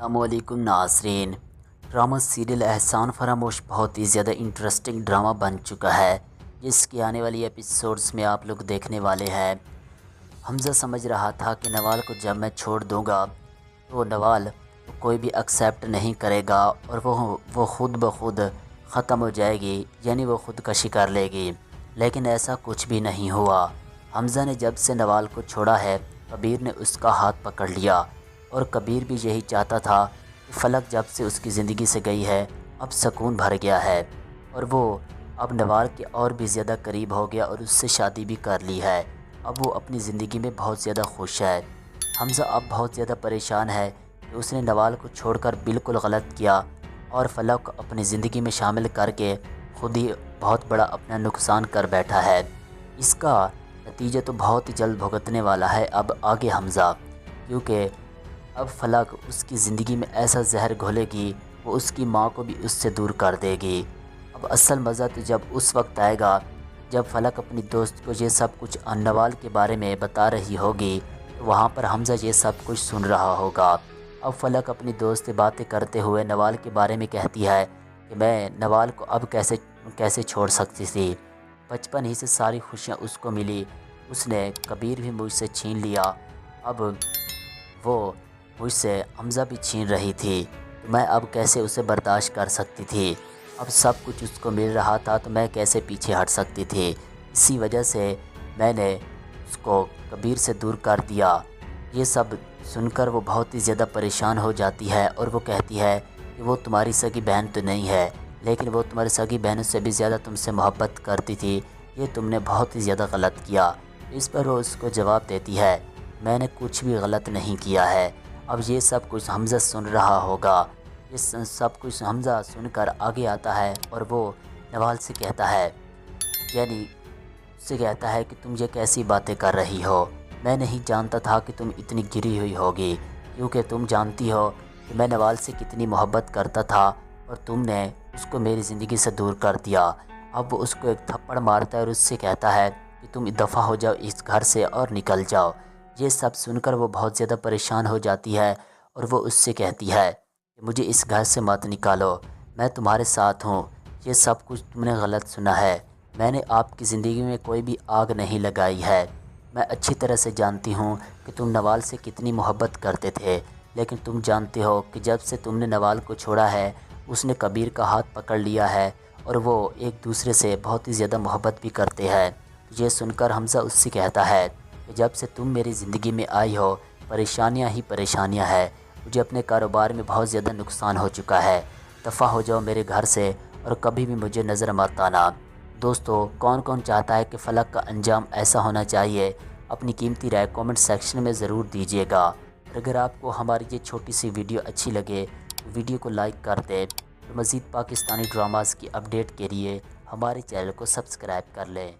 السلام علیکم ناظرین۔ ڈرامہ سیریل احسان فراموش بہت ہی زیادہ انٹرسٹنگ ڈرامہ بن چکا ہے، جس کی آنے والی ایپیسوڈز میں آپ لوگ دیکھنے والے ہیں۔ حمزہ سمجھ رہا تھا کہ نوال کو جب میں چھوڑ دوں گا تو نوال کوئی بھی ایکسیپٹ نہیں کرے گا اور وہ خود بخود ختم ہو جائے گی، یعنی وہ خودکشی کر لے گی، لیکن ایسا کچھ بھی نہیں ہوا۔ حمزہ نے جب سے نوال کو چھوڑا ہے، کبیر نے اس کا ہاتھ پکڑ لیا، اور کبیر بھی یہی چاہتا تھا کہ فلک جب سے اس کی زندگی سے گئی ہے اب سکون بھر گیا ہے، اور وہ اب نوال کے اور بھی زیادہ قریب ہو گیا اور اس سے شادی بھی کر لی ہے۔ اب وہ اپنی زندگی میں بہت زیادہ خوش ہے۔ حمزہ اب بہت زیادہ پریشان ہے کہ اس نے نوال کو چھوڑ کر بالکل غلط کیا اور فلک کو اپنی زندگی میں شامل کر کے خود ہی بہت بڑا اپنا نقصان کر بیٹھا ہے۔ اس کا نتیجہ تو بہت ہی جلد بھگتنے والا ہے اب آگے حمزہ، کیونکہ اب فلک اس کی زندگی میں ایسا زہر گھولے گی، وہ اس کی ماں کو بھی اس سے دور کر دے گی۔ اب اصل مزہ تو جب اس وقت آئے گا جب فلک اپنی دوست کو یہ سب کچھ نوال کے بارے میں بتا رہی ہوگی، تو وہاں پر حمزہ یہ سب کچھ سن رہا ہوگا۔ اب فلک اپنی دوست سے باتیں کرتے ہوئے نوال کے بارے میں کہتی ہے کہ میں نوال کو اب کیسے چھوڑ سکتی تھی، بچپن ہی سے ساری خوشیاں اس کو ملی، اس نے کبیر بھی مجھ سے چھین لیا، اب وہ مجھ سے حمزہ بھی چھین رہی تھی، تو میں اب کیسے اسے برداشت کر سکتی تھی، اب سب کچھ اس کو مل رہا تھا تو میں کیسے پیچھے ہٹ سکتی تھی، اسی وجہ سے میں نے اس کو کبیر سے دور کر دیا۔ یہ سب سن کر وہ بہت ہی زیادہ پریشان ہو جاتی ہے اور وہ کہتی ہے کہ وہ تمہاری سگی بہن تو نہیں ہے، لیکن وہ تمہاری سگی بہنوں سے بھی زیادہ تم سے محبت کرتی تھی، یہ تم نے بہت ہی زیادہ غلط کیا۔ اس پر وہ اس کو جواب دیتی ہے میں نے کچھ بھی غلط نہیں کیا ہے۔ اب یہ سب کچھ حمزہ سن رہا ہوگا، یہ سب کچھ حمزہ سن کر آگے آتا ہے اور وہ نوال سے کہتا ہے، یعنی اس سے کہتا ہے کہ تم یہ کیسی باتیں کر رہی ہو، میں نہیں جانتا تھا کہ تم اتنی گری ہوئی ہوگی، کیونکہ تم جانتی ہو کہ میں نوال سے کتنی محبت کرتا تھا اور تم نے اس کو میری زندگی سے دور کر دیا۔ اب وہ اس کو ایک تھپڑ مارتا ہے اور اس سے کہتا ہے کہ تم دفع ہو جاؤ اس گھر سے اور نکل جاؤ۔ یہ سب سن کر وہ بہت زیادہ پریشان ہو جاتی ہے اور وہ اس سے کہتی ہے کہ مجھے اس گھر سے مت نکالو، میں تمہارے ساتھ ہوں، یہ سب کچھ تم نے غلط سنا ہے، میں نے آپ کی زندگی میں کوئی بھی آگ نہیں لگائی ہے، میں اچھی طرح سے جانتی ہوں کہ تم نوال سے کتنی محبت کرتے تھے، لیکن تم جانتے ہو کہ جب سے تم نے نوال کو چھوڑا ہے اس نے کبیر کا ہاتھ پکڑ لیا ہے اور وہ ایک دوسرے سے بہت ہی زیادہ محبت بھی کرتے ہیں۔ یہ سن کر حمزہ اس سے کہتا ہے کہ جب سے تم میری زندگی میں آئی ہو پریشانیاں ہی پریشانیاں ہیں، مجھے اپنے کاروبار میں بہت زیادہ نقصان ہو چکا ہے، دفع ہو جاؤ میرے گھر سے اور کبھی بھی مجھے نظر مت آنا۔ دوستو، کون کون چاہتا ہے کہ فلک کا انجام ایسا ہونا چاہیے؟ اپنی قیمتی رائے کومنٹ سیکشن میں ضرور دیجیے گا، اور اگر آپ کو ہماری یہ چھوٹی سی ویڈیو اچھی لگے تو ویڈیو کو لائک کر دیں، اور مزید پاکستانی ڈراماز کی اپڈیٹ کے لیے ہمارے چینل کو سبسکرائب کر لیں۔